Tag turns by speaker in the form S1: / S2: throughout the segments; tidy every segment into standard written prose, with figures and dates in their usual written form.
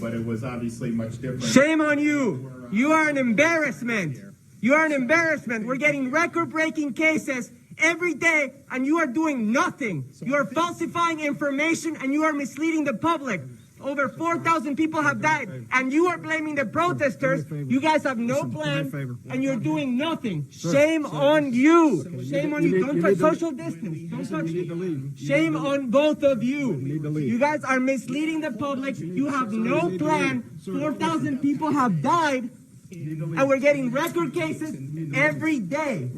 S1: but it was obviously much different.
S2: Shame on you. You are an embarrassment. You are an embarrassment. We're getting record-breaking cases every day, and you are doing nothing. You are falsifying information, and you are misleading the public. Over 4,000 people have died, and you are blaming the protesters. You guys have no plan, and you're doing nothing. Shame on you. Shame on you. Don't touch social distance. Don't touch me. Shame on both of you. You guys are misleading the public. You have no plan. 4,000 people have died, and we're getting record cases every day.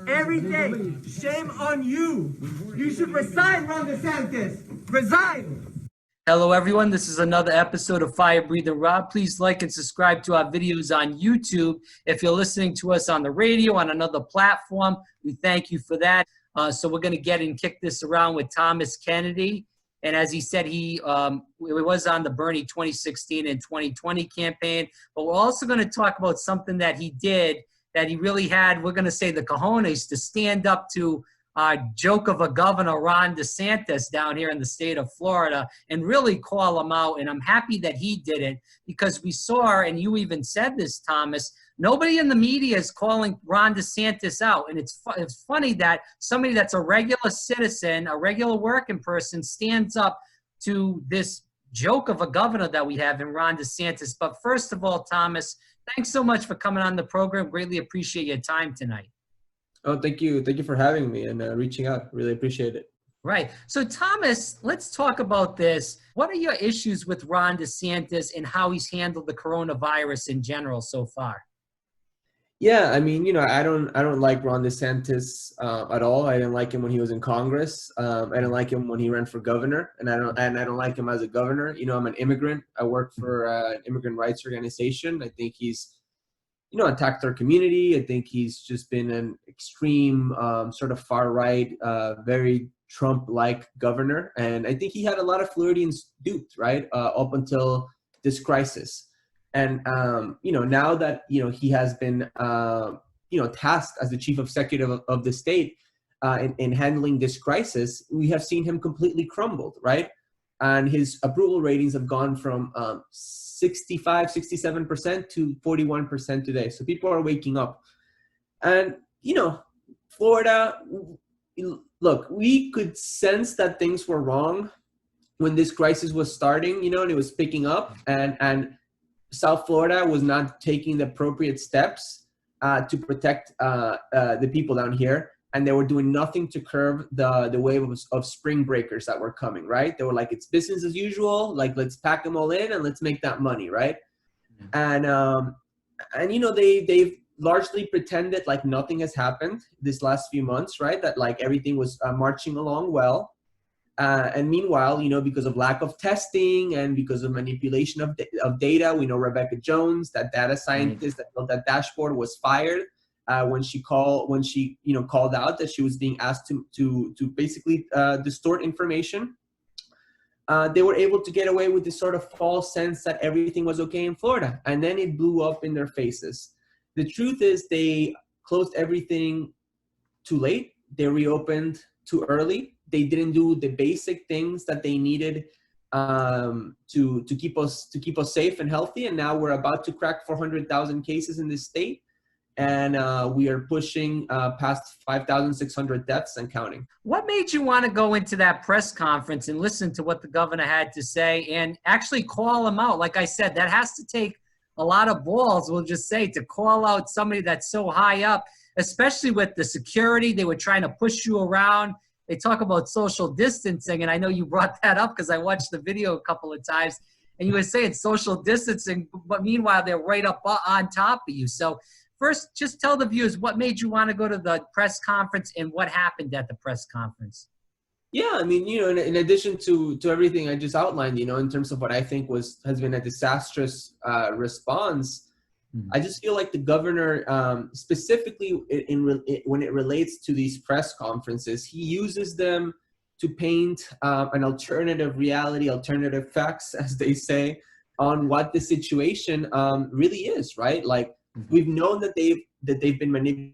S2: Every day. Shame on you. You should resign, Ron Desantis. Resign.
S3: Hello, everyone. This is another episode of Fire Breathing Rob. Please like and subscribe to our videos on YouTube. If you're listening to us on the radio, on another platform, we thank you for that. So we're going to get and kick this around with Thomas Kennedy. And as he said, he was on the Bernie 2016 and 2020 campaign. But we're also going to talk about something that he did that he really had, we're going to say, the cojones to stand up to joke of a governor, Ron Desantis, down here in the state of Florida, and really call him out. And I'm happy that he did it, because we saw, and you even said this, Thomas, nobody in the media is calling Ron DeSantis out. And it's funny that somebody that's a regular citizen, a regular working person, stands up to this joke of a governor that we have in Ron DeSantis. But first of all, Thomas, thanks so much for coming on the program. Greatly appreciate your time tonight.
S4: Oh, thank you. Thank you for having me and reaching out. Really appreciate it.
S3: Right. So, Thomas, let's talk about this. What are your issues with Ron DeSantis and how he's handled the coronavirus in general so far?
S4: Yeah, I mean, I don't like Ron DeSantis at all. I didn't like him when he was in Congress. I didn't like him when he ran for governor, and I don't like him as a governor. I'm an immigrant. I work for an immigrant rights organization. I think he's attacked our community. I think he's just been an extreme, sort of far-right, very Trump-like governor. And I think he had a lot of Floridians duped, right, up until this crisis. And, now that, he has been, tasked as the chief executive of the state in handling this crisis, we have seen him completely crumbled, right? And his approval ratings have gone from 65, 67% to 41% today. So people are waking up. And, Florida, look, we could sense that things were wrong when this crisis was starting, and it was picking up. And South Florida was not taking the appropriate steps to protect the people down here. And they were doing nothing to curb the wave of spring breakers that were coming, right? They were like, it's business as usual. Like, let's pack them all in and let's make that money, right? Mm-hmm. And they've largely pretended like nothing has happened this last few months, right? That like everything was marching along well. And meanwhile, because of lack of testing and because of manipulation of data, we know Rebecca Jones, that data scientist that built that dashboard, was fired. When she called out that she was being asked to basically distort information, they were able to get away with this sort of false sense that everything was okay in Florida, and then it blew up in their faces. The truth is they closed everything too late. They reopened too early. They didn't do the basic things that they needed to keep us safe and healthy. And now we're about to crack 400,000 cases in this state. And we are pushing past 5,600 deaths and counting.
S3: What made you want to go into that press conference and listen to what the governor had to say and actually call him out? Like I said, that has to take a lot of balls, we'll just say, to call out somebody that's so high up, especially with the security. They were trying to push you around. They talk about social distancing, and I know you brought that up because I watched the video a couple of times, and you were saying social distancing, but meanwhile, they're right up on top of you. So first, just tell the viewers what made you want to go to the press conference and what happened at the press conference.
S4: Yeah, I mean, in addition to everything I just outlined, in terms of what I think has been a disastrous response, I just feel like the governor, specifically when it relates to these press conferences, he uses them to paint an alternative reality, alternative facts, as they say, on what the situation really is, right? Like, we've known that they've been manipulating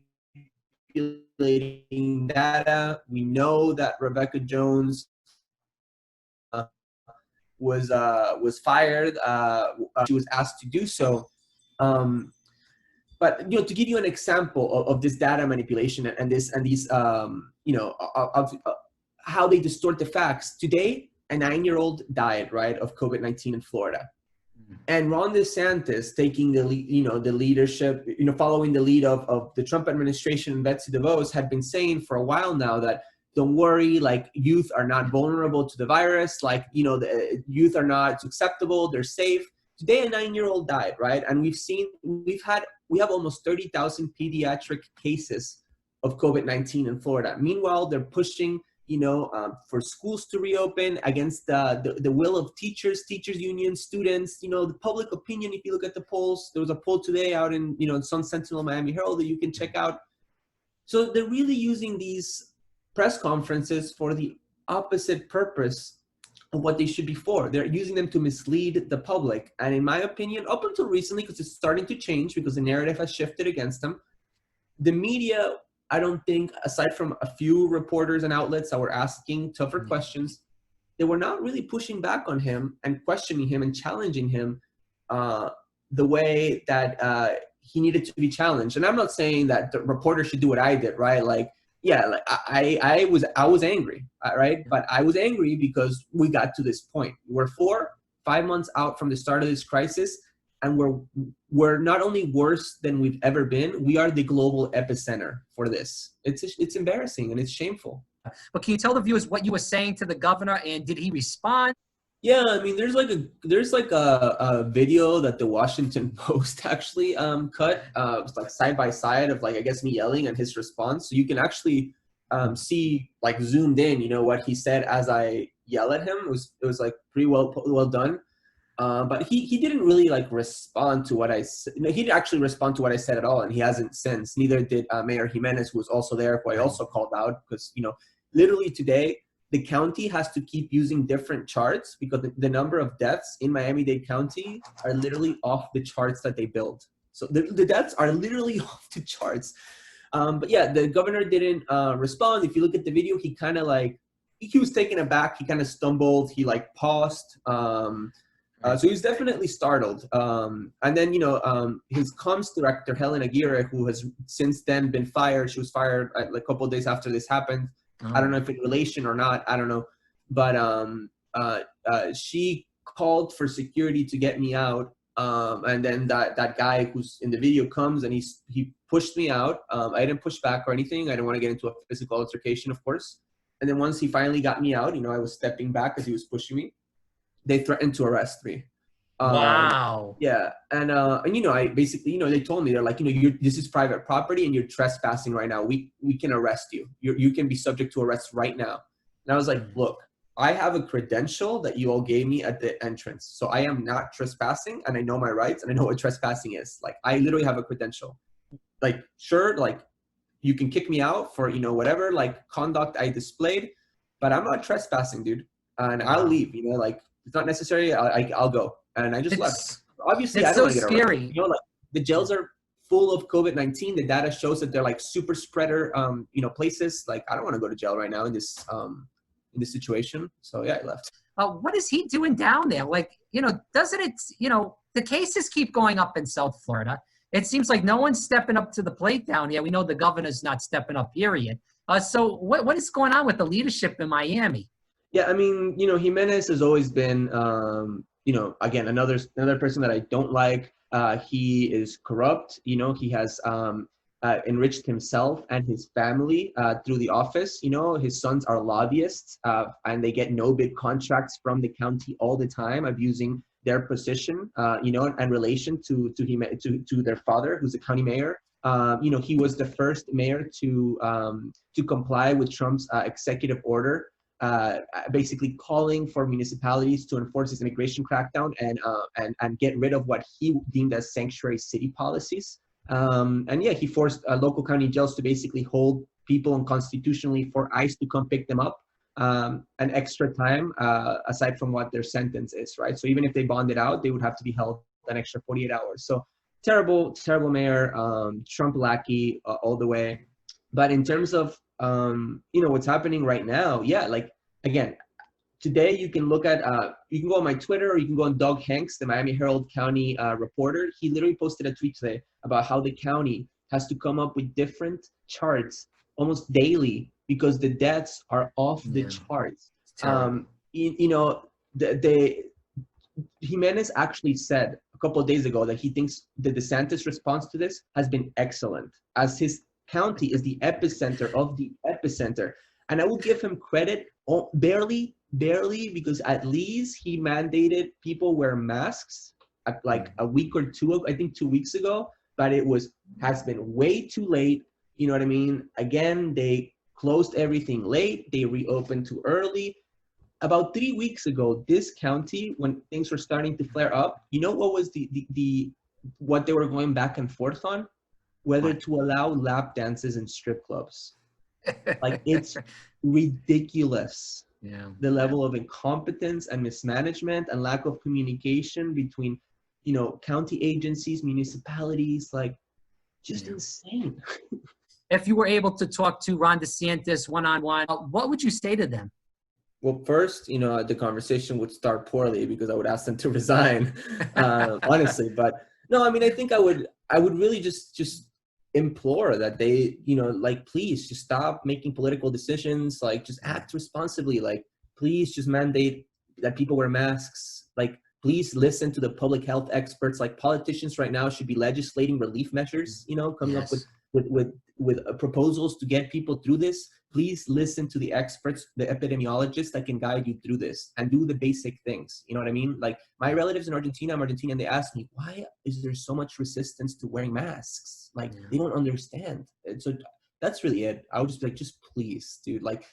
S4: data. We know that Rebecca Jones was fired. She was asked to do so. But to give you an example of this data manipulation and these how they distort the facts. Today, a 9-year-old died, right, of COVID-19 in Florida. And Ron DeSantis taking the leadership, following the lead of the Trump administration and Betsy DeVos had been saying for a while now that don't worry, like youth are not vulnerable to the virus, like the youth are not susceptible, they're safe. Today, a 9-year-old died, right? And we have almost 30,000 pediatric cases of COVID-19 in Florida. Meanwhile, they're pushing for schools to reopen against the will of teachers unions, students, the public opinion. If you look at the polls, there was a poll today out in, Sun Sentinel, Miami Herald that you can check out. So they're really using these press conferences for the opposite purpose of what they should be for. They're using them to mislead the public. And in my opinion, up until recently, because it's starting to change because the narrative has shifted against them, the media, I don't think, aside from a few reporters and outlets that were asking tougher questions, they were not really pushing back on him and questioning him and challenging him the way that he needed to be challenged. And I'm not saying that the reporter should do what I did, right? Like, yeah, like I was angry, right? But I was angry because we got to this point. We're 4-5 months out from the start of this crisis, and we're not only worse than we've ever been, we are the global epicenter for this. It's embarrassing and it's shameful.
S3: But can you tell the viewers what you were saying to the governor, and did he respond?
S4: Yeah, I mean, there's like a video that the Washington Post actually cut. It's like side by side of like, I guess, me yelling and his response. So you can actually see like zoomed in, what he said as I yell at him. It was like pretty well done. But he didn't really like respond to what I said. He didn't actually respond to what I said at all, and he hasn't since. Neither did Mayor Jimenez, who was also there, who I also called out because literally today the county has to keep using different charts because the number of deaths in Miami-Dade County are literally off the charts that they build. So the deaths are literally off the charts. But yeah, the governor didn't respond. If you look at the video, he kind of like he was taken aback. He kind of stumbled. He like paused. So he was definitely startled. And then, his comms director, Helen Aguirre, who has since then been fired. She was fired like a couple of days after this happened. I don't know if in relation or not. I don't know. But she called for security to get me out. And then that guy who's in the video comes and he pushed me out. I didn't push back or anything. I didn't want to get into a physical altercation, of course. And then once he finally got me out, I was stepping back as he was pushing me. They threatened to arrest me.
S3: Wow.
S4: Yeah, and I basically, they told me, they're like, this is private property and you're trespassing right now. We can arrest you. You can be subject to arrest right now. And I was like, look, I have a credential that you all gave me at the entrance, so I am not trespassing, and I know my rights, and I know what trespassing is. Like, I literally have a credential. Like, sure, like you can kick me out for whatever like conduct I displayed, but I'm not trespassing, dude. And I'll leave. Like. It's not necessary. I'll go, and I just left. Obviously, I don't want to get arrested. Like the jails are full of COVID-19. The data shows that they're like super spreader, places. Like I don't want to go to jail right now in this situation. So yeah, I left.
S3: What is he doing down there? Like doesn't it? The cases keep going up in South Florida. It seems like no one's stepping up to the plate down here. We know the governor's not stepping up. Period. So what is going on with the leadership in Miami?
S4: Yeah, I mean, Jimenez has always been, again, another person that I don't like. He is corrupt. He has enriched himself and his family through the office. His sons are lobbyists, and they get no big contracts from the county all the time, abusing their position, and relation to their father, who's the county mayor. He was the first mayor to comply with Trump's executive order. Basically calling for municipalities to enforce his immigration crackdown and get rid of what he deemed as sanctuary city policies. And yeah, he forced local county jails to basically hold people unconstitutionally for ICE to come pick them up an extra time aside from what their sentence is, right? So even if they bonded out, they would have to be held an extra 48 hours. So terrible mayor, Trump lackey all the way. But in terms of what's happening right now, yeah, like again, today you can look at, you can go on my Twitter, or you can go on Doug Hanks, the Miami Herald County reporter. He literally posted a tweet today about how the county has to come up with different charts almost daily because the deaths are off the charts. You know, Jimenez actually said a couple of days ago that he thinks the Desantis response to this has been excellent, as his county is the epicenter of the epicenter. And I will give him credit, barely, because at least he mandated people wear masks like a week or two, I think 2 weeks ago, but it has been way too late. You know what I mean? Again, they closed everything late. They reopened too early. About 3 weeks ago, this county, when things were starting to flare up, you know what was what they were going back and forth on? Whether to allow lap dances in strip clubs. Like, it's ridiculous.
S3: Yeah.
S4: The level of incompetence and mismanagement and lack of communication between, you know, county agencies, municipalities, like, just insane.
S3: If you were able to talk to Ron DeSantis one-on-one, what would you say to them?
S4: Well, first, you know, the conversation would start poorly because I would ask them to resign, honestly. But no, I mean, I think I would really just implore that they, you know, like, please just stop making political decisions. Like, just act responsibly. Like, please just mandate that people wear masks. Like, please listen to the public health experts. Like, politicians right now should be legislating relief measures, you know, coming up with proposals to get people through this. Please listen to the experts, the epidemiologists that can guide you through this, and do the basic things. You know what I mean? Like, my relatives in Argentina, I'm Argentinian, they ask me, why is there so much resistance to wearing masks? Like, they don't understand. And so that's really it. I would just be like, just please, dude, like,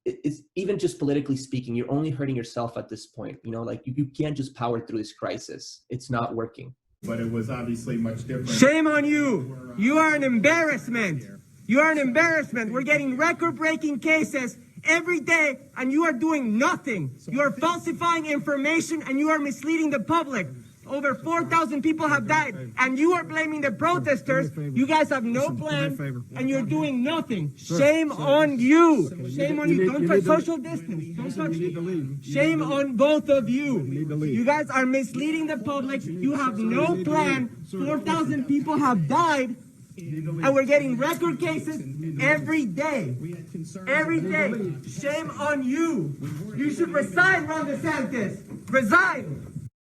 S4: it's even just politically speaking, you're only hurting yourself at this point. You know, like, you can't just power through this crisis. It's not working.
S1: But it was obviously much different.
S2: Shame on you. You are an embarrassment. You are an embarrassment. We're getting record-breaking cases every day, and you are doing nothing. You are falsifying information, and you are misleading the public. Over 4,000 people have died, and you are blaming the protesters. You guys have no plan, and you're doing nothing. Shame on you. Shame on you. Don't touch social distance. Don't touch me. Shame on both of you. You guys are misleading the public. You have no plan. 4,000 people have died, and we're getting record cases every day. Every day. Shame on you. You should resign, Ron DeSantis. Resign.